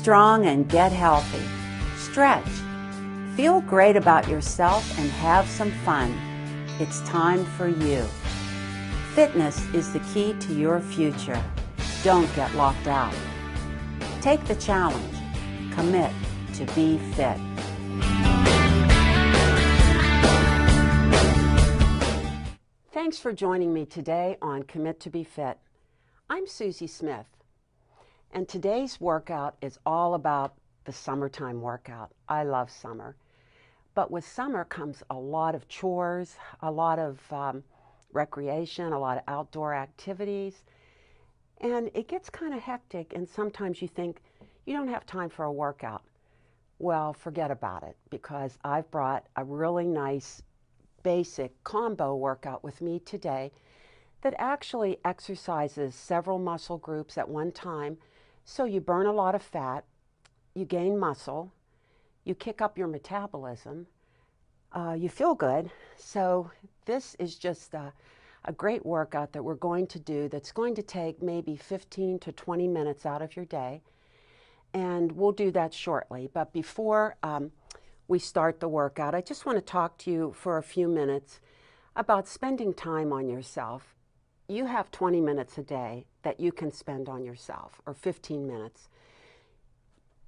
strong and get healthy. Stretch. Feel great about yourself and have some fun. It's time for you. Fitness is the key to your future. Don't get locked out. Take the challenge. Commit to be fit. Thanks for joining me today on Commit to be Fit. I'm Susie Smith, and today's workout is all about the summertime workout. I love summer, but with summer comes a lot of chores, a lot of recreation, a lot of outdoor activities, and it gets kind of hectic, and sometimes you think you don't have time for a workout. Well, forget about it, because I've brought a really nice basic combo workout with me today that actually exercises several muscle groups at one time. So you burn a lot of fat, you gain muscle, you kick up your metabolism, you feel good. So this is just a great workout that we're going to do that's going to take maybe 15 to 20 minutes out of your day. And we'll do that shortly. But before we start the workout, I just want to talk to you for a few minutes about spending time on yourself. You have 20 minutes a day that you can spend on yourself, or 15 minutes.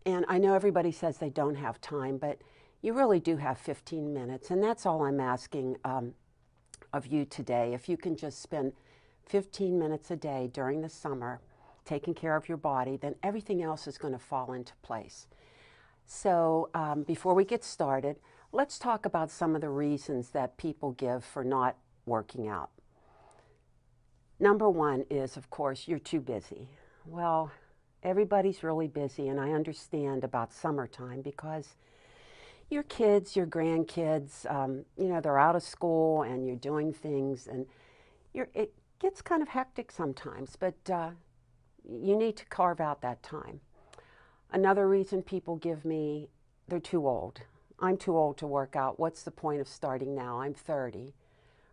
And I know everybody says they don't have time, but you really do have 15 minutes. And that's all I'm asking of you today. If you can just spend 15 minutes a day during the summer taking care of your body, then everything else is going to fall into place. So before we get started, let's talk about some of the reasons that people give for not working out. Number one is, of course, you're too busy. Well, everybody's really busy, and I understand about summertime because your kids, your grandkids, they're out of school and you're doing things, and it gets kind of hectic sometimes, but you need to carve out that time. Another reason people give me, they're too old. I'm too old to work out. What's the point of starting now? I'm 30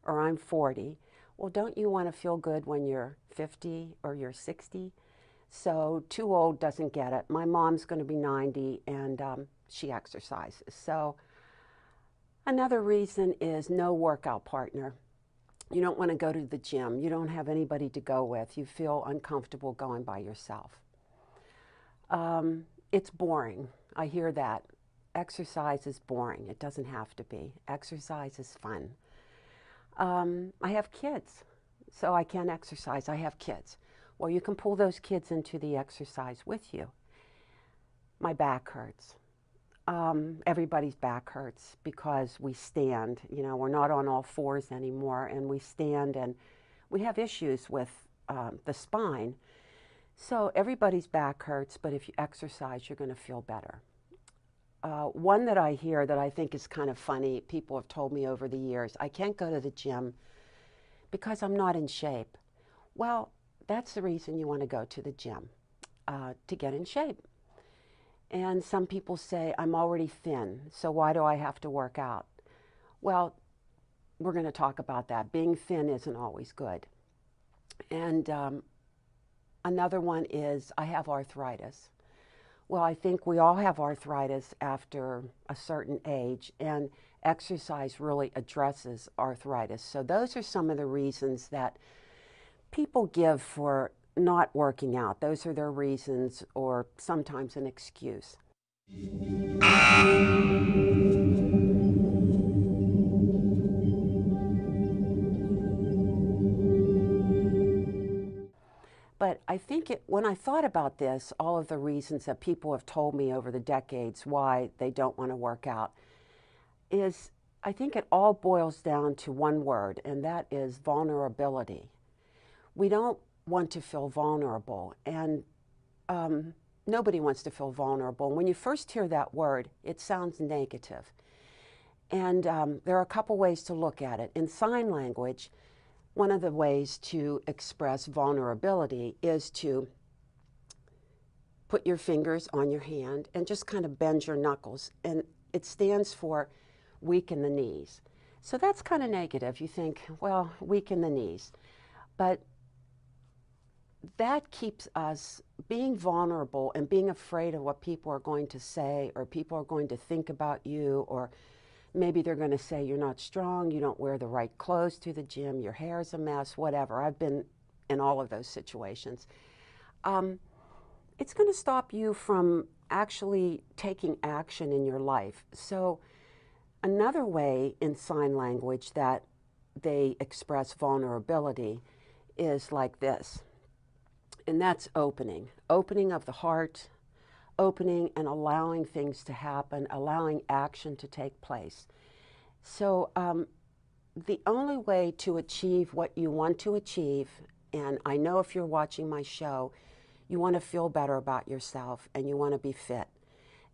or I'm 40. Well, don't you want to feel good when you're 50 or you're 60? So too old doesn't get it. My mom's going to be 90 and she exercises. So another reason is no workout partner. You don't want to go to the gym. You don't have anybody to go with. You feel uncomfortable going by yourself. It's boring. I hear that. Exercise is boring. It doesn't have to be. Exercise is fun. I have kids, so I can't exercise. I have kids. Well, you can pull those kids into the exercise with you. My back hurts. Everybody's back hurts because we stand. We're not on all fours anymore, and we stand, and we have issues with the spine. So everybody's back hurts, but if you exercise, you're going to feel better. One that I hear that I think is kind of funny, people have told me over the years, I can't go to the gym because I'm not in shape. Well, that's the reason you want to go to the gym, to get in shape. And some people say, I'm already thin, so why do I have to work out? Well, we're going to talk about that. Being thin isn't always good. And another one is, I have arthritis. Well, I think we all have arthritis after a certain age, and exercise really addresses arthritis. So those are some of the reasons that people give for not working out. Those are their reasons, or sometimes an excuse. But I think when I thought about this, all of the reasons that people have told me over the decades why they don't want to work out is, I think it all boils down to one word, and that is vulnerability. We don't want to feel vulnerable, and nobody wants to feel vulnerable. When you first hear that word, it sounds negative. And there are a couple ways to look at it. In sign language, one of the ways to express vulnerability is to put your fingers on your hand and just kind of bend your knuckles. And it stands for weaken the knees. So that's kind of negative. You think, well, weaken the knees. But that keeps us being vulnerable and being afraid of what people are going to say, or people are going to think about you, or maybe they're going to say you're not strong, you don't wear the right clothes to the gym, your hair's a mess, whatever. I've been in all of those situations. It's going to stop you from actually taking action in your life. So another way in sign language that they express vulnerability is like this, and that's opening. Opening of the heart, opening and allowing things to happen, allowing action to take place. So the only way to achieve what you want to achieve, and I know if you're watching my show, you want to feel better about yourself and you want to be fit.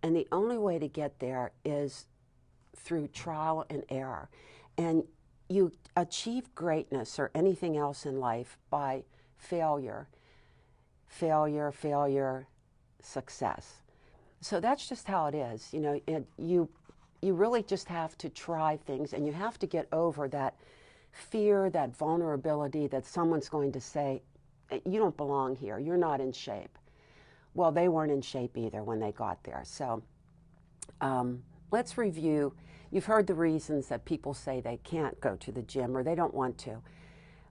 And the only way to get there is through trial and error. And you achieve greatness or anything else in life by failure, failure, failure, success. So that's just how it is. You know, you really just have to try things, and you have to get over that fear, that vulnerability that someone's going to say, you don't belong here, you're not in shape. Well, they weren't in shape either when they got there. So let's review. You've heard the reasons that people say they can't go to the gym or they don't want to.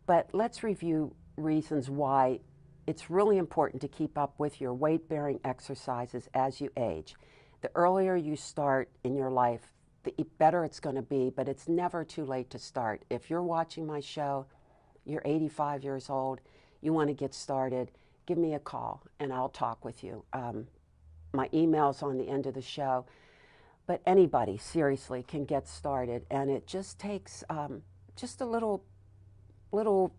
But let's review reasons why it's really important to keep up with your weight-bearing exercises as you age. The earlier you start in your life, the better it's going to be, but it's never too late to start. If you're watching my show, you're 85 years old, you want to get started, give me a call and I'll talk with you. My email's on the end of the show, but anybody seriously can get started, and it just takes just a little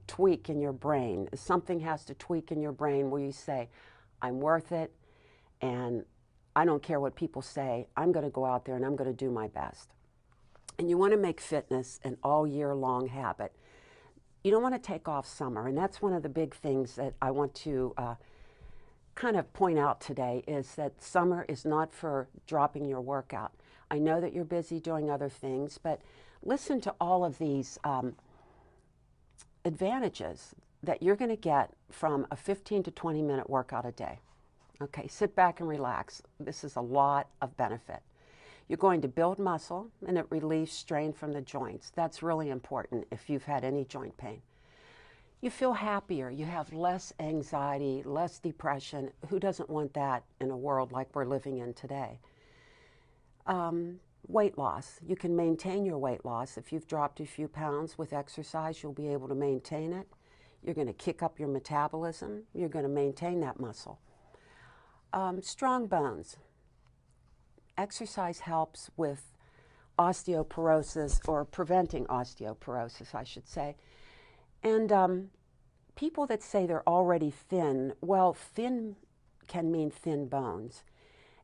tweak in your brain. Something has to tweak in your brain where you say, I'm worth it, and I don't care what people say. I'm going to go out there and I'm going to do my best. And you want to make fitness an all year long habit. You don't want to take off summer, and that's one of the big things that I want to kind of point out today, is that summer is not for dropping your workout. I know that you're busy doing other things, but listen to all of these advantages that you're going to get from a 15 to 20 minute workout a day. Okay, sit back and relax. This is a lot of benefit. You're going to build muscle, and it relieves strain from the joints. That's really important if you've had any joint pain. You feel happier. You have less anxiety, less depression. Who doesn't want that in a world like we're living in today? Weight loss. You can maintain your weight loss. If you've dropped a few pounds with exercise, you'll be able to maintain it. You're going to kick up your metabolism. You're going to maintain that muscle. Strong bones. Exercise helps with osteoporosis, or preventing osteoporosis, I should say. And people that say they're already thin, well, thin can mean thin bones.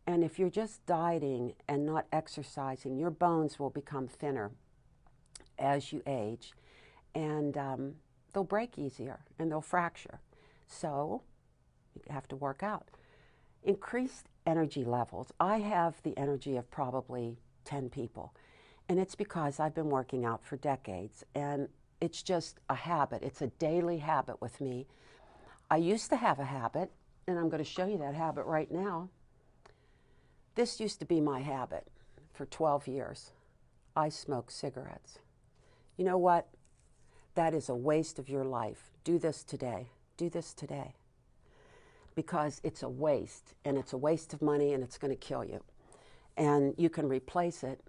And if you're just dieting and not exercising, your bones will become thinner as you age, and they'll break easier and they'll fracture. So you have to work out. Increased energy levels. I have the energy of probably 10 people, and it's because I've been working out for decades, and it's just a habit. It's a daily habit with me. I used to have a habit, and I'm going to show you that habit right now. This used to be my habit for 12 years. I smoked cigarettes. You know what? That is a waste of your life. Do this today. Do this today. Because it's a waste, and it's a waste of money, and it's going to kill you. And you can replace it,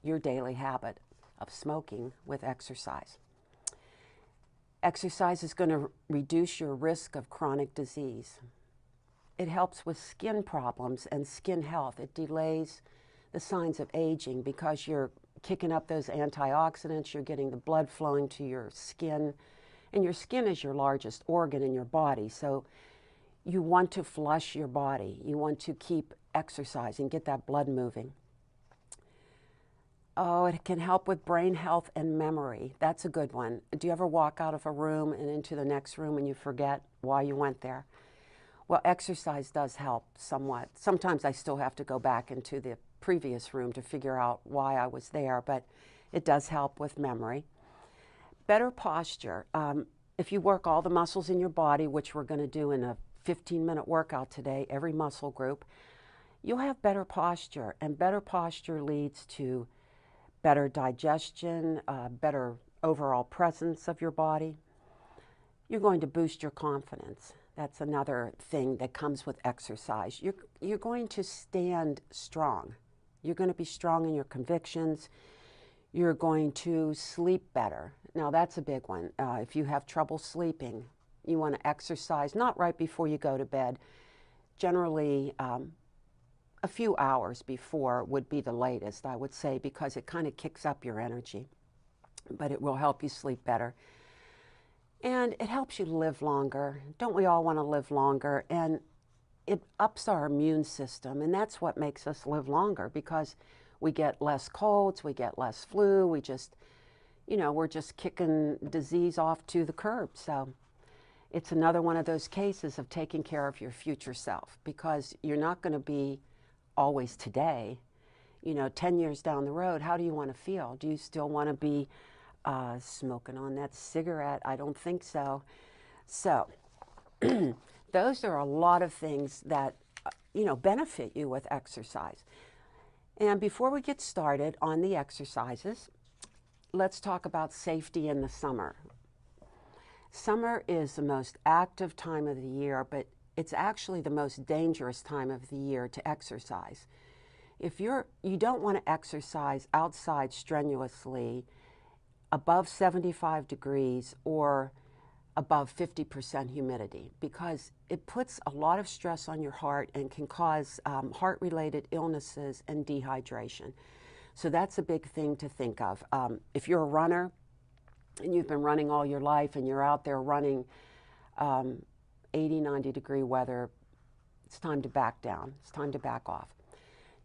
your daily habit of smoking, with exercise. Exercise is going to reduce your risk of chronic disease. It helps with skin problems and skin health. It delays the signs of aging because you're kicking up those antioxidants, you're getting the blood flowing to your skin, and your skin is your largest organ in your body. So you want to flush your body. You want to keep exercising, get that blood moving. Oh, it can help with brain health and memory. That's a good one. Do you ever walk out of a room and into the next room and you forget why you went there? Well, exercise does help somewhat. Sometimes I still have to go back into the previous room to figure out why I was there, but it does help with memory. Better posture. if you work all the muscles in your body, which we're going to do in a 15-minute workout today, every muscle group, you'll have better posture, and better posture leads to better digestion, better overall presence of your body. You're going to boost your confidence. That's another thing that comes with exercise. You're going to stand strong. You're going to be strong in your convictions. You're going to sleep better. Now that's a big one. If you have trouble sleeping, you want to exercise, not right before you go to bed. Generally, a few hours before would be the latest, I would say, because it kind of kicks up your energy, but it will help you sleep better. And it helps you live longer. Don't we all want to live longer? And it ups our immune system, and that's what makes us live longer, because we get less colds, we get less flu, we just, we're just kicking disease off to the curb. So it's another one of those cases of taking care of your future self, because you're not going to be always today. 10 years down the road, how do you want to feel? Do you still want to be smoking on that cigarette? I don't think so. So those are a lot of things that benefit you with exercise. And before we get started on the exercises, let's talk about safety in the summer. Summer is the most active time of the year, but it's actually the most dangerous time of the year to exercise. If you don't want to exercise outside strenuously above 75 degrees or above 50% humidity, because it puts a lot of stress on your heart and can cause heart-related illnesses and dehydration. So that's a big thing to think of. If you're a runner and you've been running all your life and you're out there running 80, 90 degree weather, it's time to back down. It's time to back off.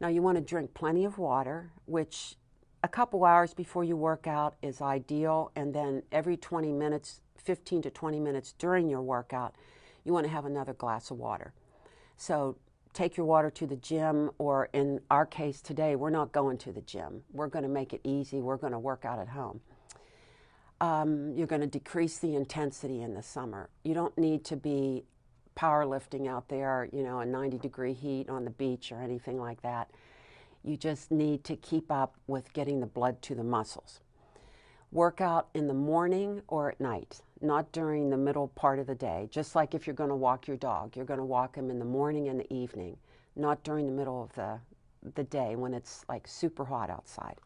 Now you want to drink plenty of water, which a couple hours before you work out is ideal, and then every 20 minutes, 15 to 20 minutes during your workout, you want to have another glass of water. So take your water to the gym, or in our case today, we're not going to the gym. We're going to make it easy. We're going to work out at home. You're going to decrease the intensity in the summer. You don't need to be powerlifting out there, in 90-degree heat on the beach or anything like that. You just need to keep up with getting the blood to the muscles. Work out in the morning or at night, not during the middle part of the day. Just like if you're going to walk your dog, you're going to walk him in the morning and the evening, not during the middle of the day when it's like super hot outside.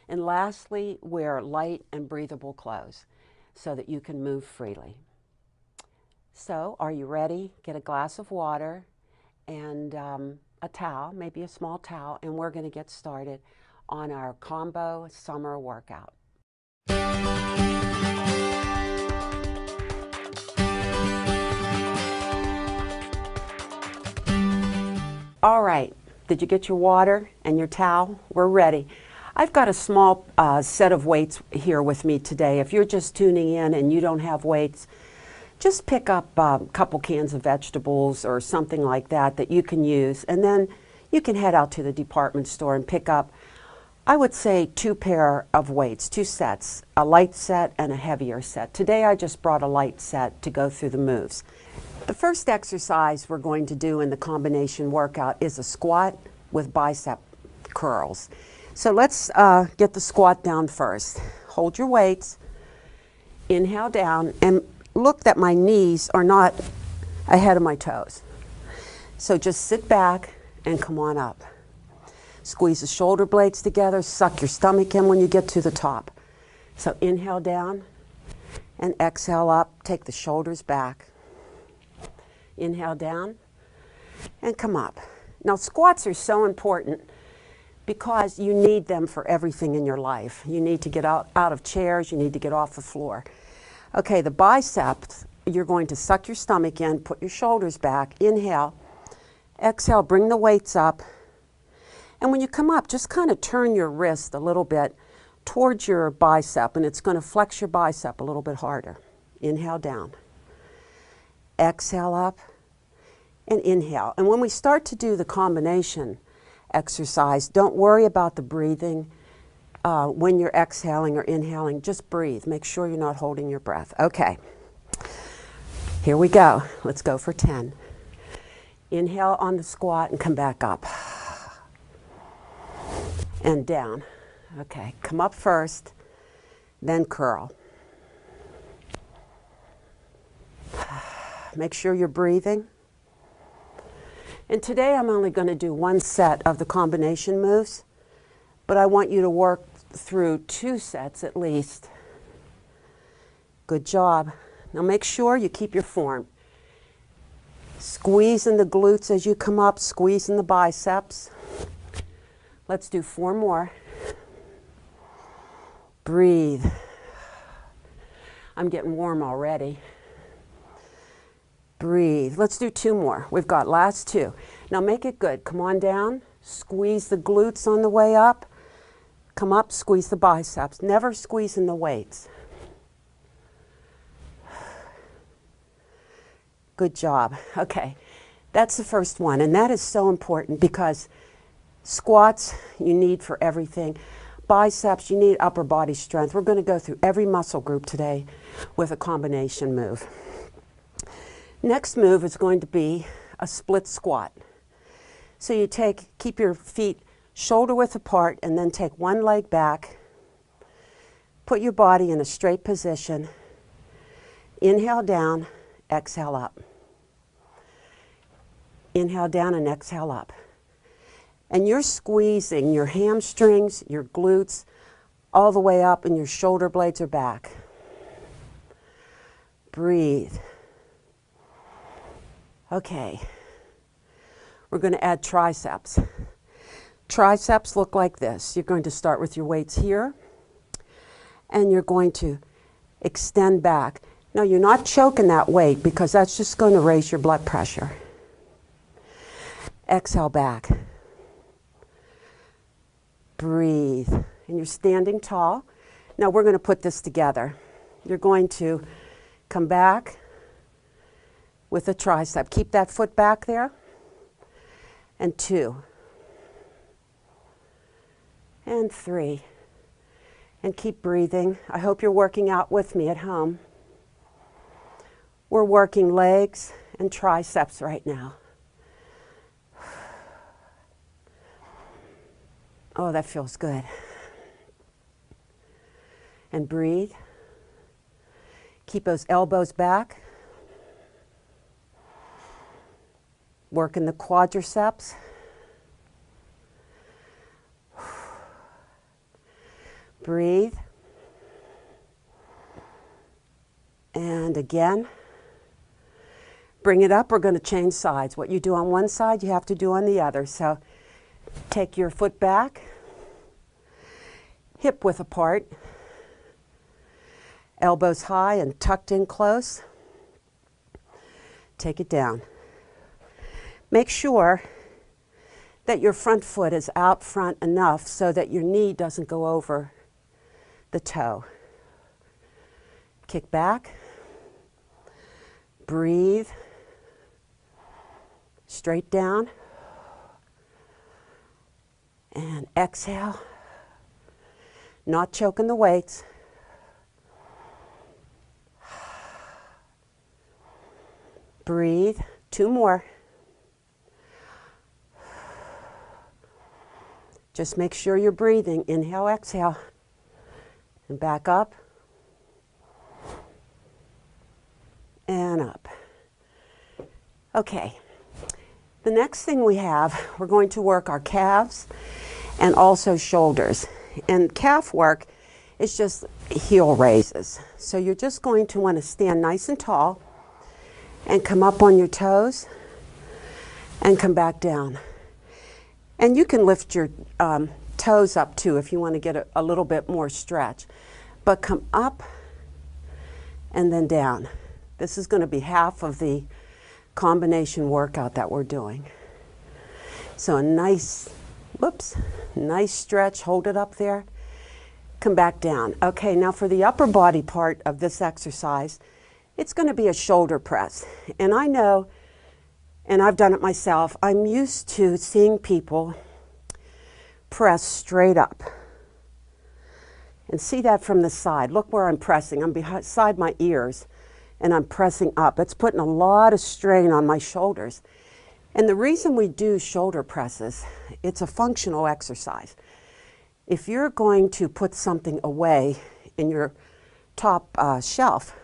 And lastly, wear light and breathable clothes so that you can move freely. So, are you ready? Get a glass of water and a towel, maybe a small towel, and we're going to get started on our combo summer workout. All right, did you get your water and your towel? We're ready. I've got a small set of weights here with me today. If you're just tuning in and you don't have weights, just pick up a couple cans of vegetables or something like that you can use, and then you can head out to the department store and pick up, I would say, 2 pair of weights, 2 sets, a light set and a heavier set. Today I just brought a light set to go through the moves. The first exercise we're going to do in the combination workout is a squat with bicep curls. So let's get the squat down first. Hold your weights, inhale down, and look that my knees are not ahead of my toes. So just sit back and come on up. Squeeze the shoulder blades together, suck your stomach in when you get to the top. So inhale down and exhale up, take the shoulders back. Inhale down and come up. Now squats are so important because you need them for everything in your life. You need to get out of chairs, you need to get off the floor. Okay, the biceps, you're going to suck your stomach in, put your shoulders back, inhale, exhale, bring the weights up, and when you come up, just kind of turn your wrist a little bit towards your bicep, and it's going to flex your bicep a little bit harder. Inhale down, exhale up, and inhale. And when we start to do the combination exercise, don't worry about the breathing. When you're exhaling or inhaling, just breathe. Make sure you're not holding your breath. Okay, Here we go. Let's go for 10. Inhale on the squat and come back up. And down. Okay, come up first, then curl. Make sure you're breathing. And today I'm only going to do one set of the combination moves, but I want you to work through 2 sets at least. Good job. Now make sure you keep your form. Squeeze in the glutes as you come up, squeeze in the biceps. Let's do 4 more. Breathe. I'm getting warm already. Breathe. Let's do 2 more. We've got last 2. Now make it good. Come on down. Squeeze the glutes on the way up. Come up, squeeze the biceps. Never squeeze in the weights. Good job. Okay, that's the first one. And that is so important because squats you need for everything. Biceps, you need upper body strength. We're going to go through every muscle group today with a combination move. Next move is going to be a split squat. So you keep your feet shoulder width apart and then take one leg back. Put your body in a straight position. Inhale down, exhale up. Inhale down and exhale up. And you're squeezing your hamstrings, your glutes, all the way up, and your shoulder blades are back. Breathe. Okay. We're going to add triceps. Triceps look like this. You're going to start with your weights here, and you're going to extend back. Now, you're not choking that weight because that's just going to raise your blood pressure. Exhale back. Breathe. And you're standing tall. Now we're going to put this together. You're going to come back with a tricep. Keep that foot back there. And 2. And 3. And keep breathing. I hope you're working out with me at home. We're working legs and triceps right now. Oh, that feels good. And breathe. Keep those elbows back. Working the quadriceps. Breathe. And again. Bring it up. We're going to change sides. What you do on one side, you have to do on the other. So take your foot back, hip width apart, elbows high and tucked in close. Take it down. Make sure that your front foot is out front enough so that your knee doesn't go over the toe. Kick back, breathe, straight down. And exhale, not choking the weights. Breathe, 2 more. Just make sure you're breathing. Inhale, exhale, and back up, and up. Okay. The next thing we have, we're going to work our calves and also shoulders. And calf work is just heel raises. So you're just going to want to stand nice and tall and come up on your toes and come back down. And you can lift your toes up too if you want to get a little bit more stretch. But come up and then down. This is going to be half of the combination workout that we're doing. So a nice, nice stretch, hold it up there, come back down. Okay, now for the upper body part of this exercise, it's going to be a shoulder press. And I know, and I've done it myself, I'm used to seeing people press straight up. And see that from the side. Look where I'm pressing. I'm beside my ears. and I'm pressing up. It's putting a lot of strain on my shoulders. And the reason we do shoulder presses, it's a functional exercise. If you're going to put something away in your top shelf,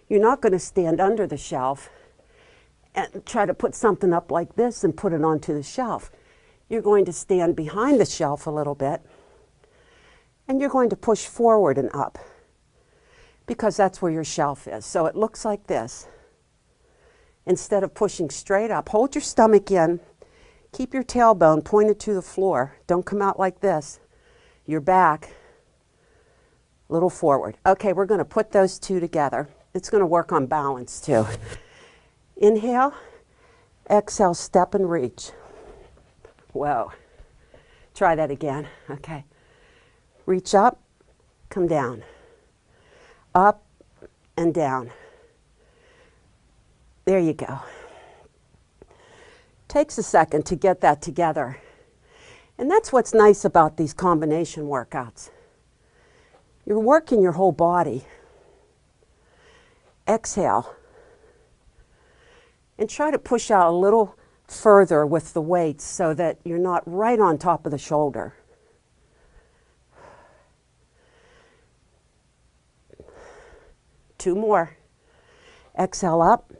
you're not going to stand under the shelf and try to put something up like this and put it onto the shelf. You're going to stand behind the shelf a little bit, and you're going to push forward and up, because that's where your shelf is. So it looks like this. Instead of pushing straight up, hold your stomach in, keep your tailbone pointed to the floor. Don't come out like this. Your back, a little forward. Okay, we're going to put those two together. It's going to work on balance too. Inhale, exhale, step and reach. Whoa. Try that again. Okay. Reach up, come down. Up and down. There you go. Takes a second to get that together. And that's what's nice about these combination workouts. You're working your whole body. Exhale. And try to push out a little further with the weights so that you're not right on top of the shoulder. Two more. Exhale up.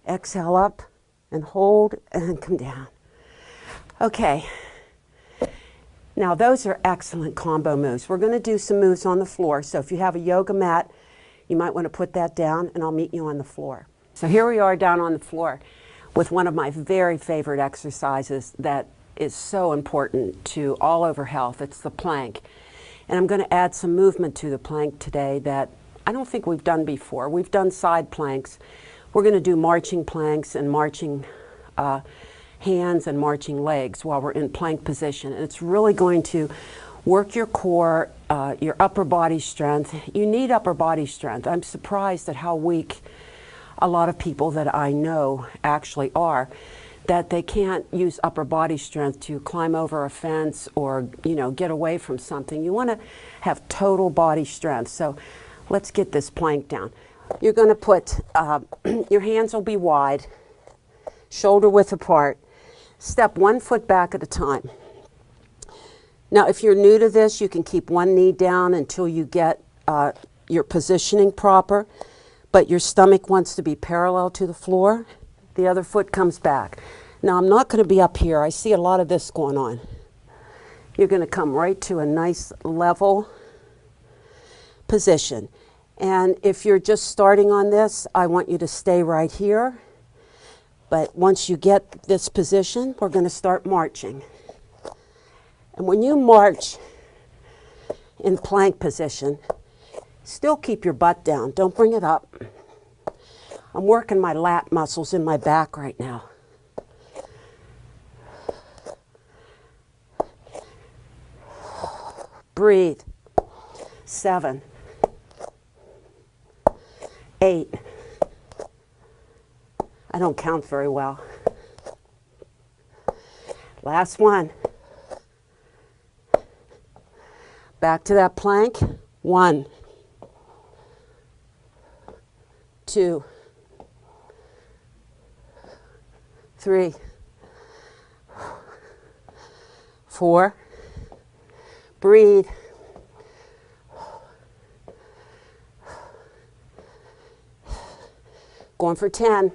Exhale up and hold and come down. Okay. Now those are excellent combo moves. We're going to do some moves on the floor. So if you have a yoga mat, you might want to put that down, and I'll meet you on the floor. So here we are down on the floor with one of my very favorite exercises that is so important to all over health. It's the plank. And I'm going to add some movement to the plank today that I don't think we've done before. We've done side planks. We're going to do marching planks and marching hands and marching legs while we're in plank position. And it's really going to work your core, your upper body strength. You need upper body strength. I'm surprised at how weak a lot of people that I know actually are, that they can't use upper body strength to climb over a fence or, get away from something. You want to have total body strength. So let's get this plank down. You're going to put, your hands will be wide, shoulder width apart. Step 1 foot back at a time. Now, if you're new to this, you can keep one knee down until you get your positioning proper, but your stomach wants to be parallel to the floor. The other foot comes back. Now, I'm not going to be up here. I see a lot of this going on. You're going to come right to a nice level position. And if you're just starting on this, I want you to stay right here. But once you get this position, we're going to start marching. And when you march in plank position, still keep your butt down. Don't bring it up. I'm working my lat muscles in my back right now. Breathe. 7, 8. I don't count very well. Last one. Back to that plank. 1, 2, 3, 4. Breathe. Going for 10.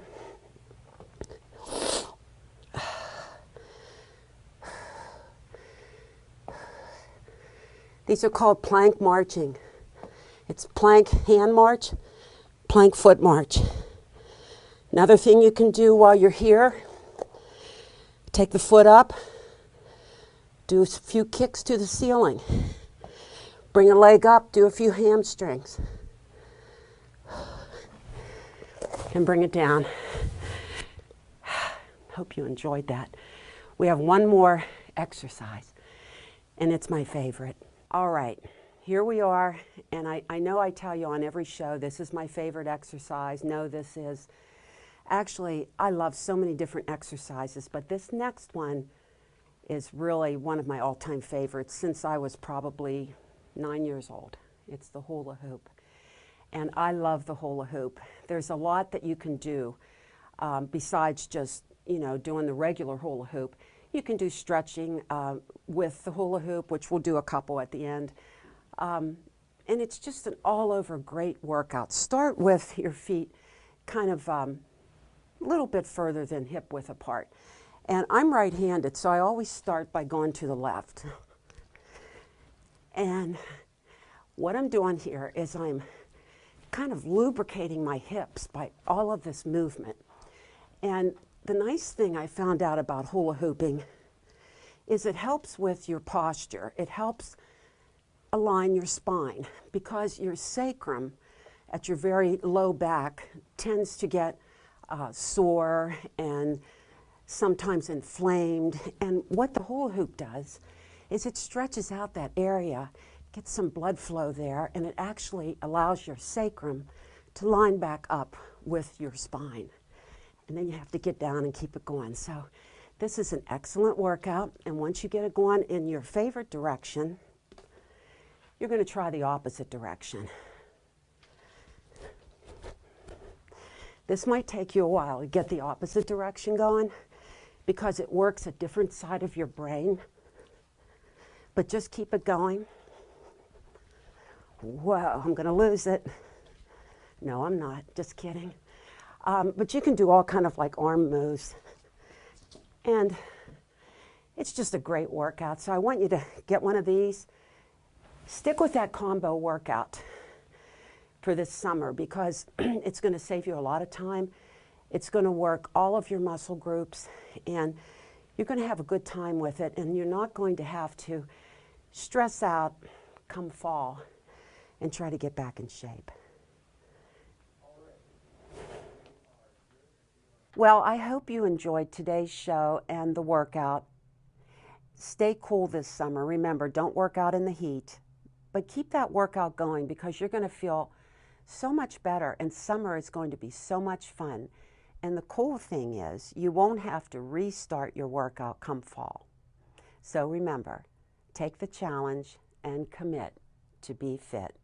These are called plank marching. It's plank hand march, plank foot march. Another thing you can do while you're here, take the foot up, do a few kicks to the ceiling. Bring a leg up, do a few hamstrings. And bring it down. Hope you enjoyed that. We have one more exercise, and it's my favorite. All right, here we are, and I know I tell you on every show, this is my favorite exercise. No, this is. Actually, I love so many different exercises, but this next one is really one of my all-time favorites since I was probably 9 years old. It's the hula hoop. and I love the hula hoop. There's a lot that you can do besides just, doing the regular hula hoop. You can do stretching with the hula hoop, which we'll do a couple at the end. And it's just an all-over great workout. Start with your feet kind of a little bit further than hip width apart. And I'm right-handed, so I always start by going to the left. And what I'm doing here is I'm kind of lubricating my hips by all of this movement. And the nice thing I found out about hula hooping is it helps with your posture. It helps align your spine because your sacrum at your very low back tends to get sore and sometimes inflamed. And what the hula hoop does is it stretches out that area, gets some blood flow there, and it actually allows your sacrum to line back up with your spine. And then you have to get down and keep it going. So this is an excellent workout, and once you get it going in your favorite direction, you're going to try the opposite direction. This might take you a while to get the opposite direction going because it works a different side of your brain, but just keep it going. Whoa, I'm going to lose it. No, I'm not, just kidding. But you can do all kind of like arm moves. And it's just a great workout. So I want you to get one of these. Stick with that combo workout for this summer because it's going to save you a lot of time. It's going to work all of your muscle groups, and you're going to have a good time with it, and you're not going to have to stress out come fall and try to get back in shape. Well, I hope you enjoyed today's show and the workout. Stay cool this summer. Remember, don't work out in the heat, but keep that workout going because you're going to feel so much better, and summer is going to be so much fun. And the cool thing is you won't have to restart your workout come fall. So remember, take the challenge and commit to be fit.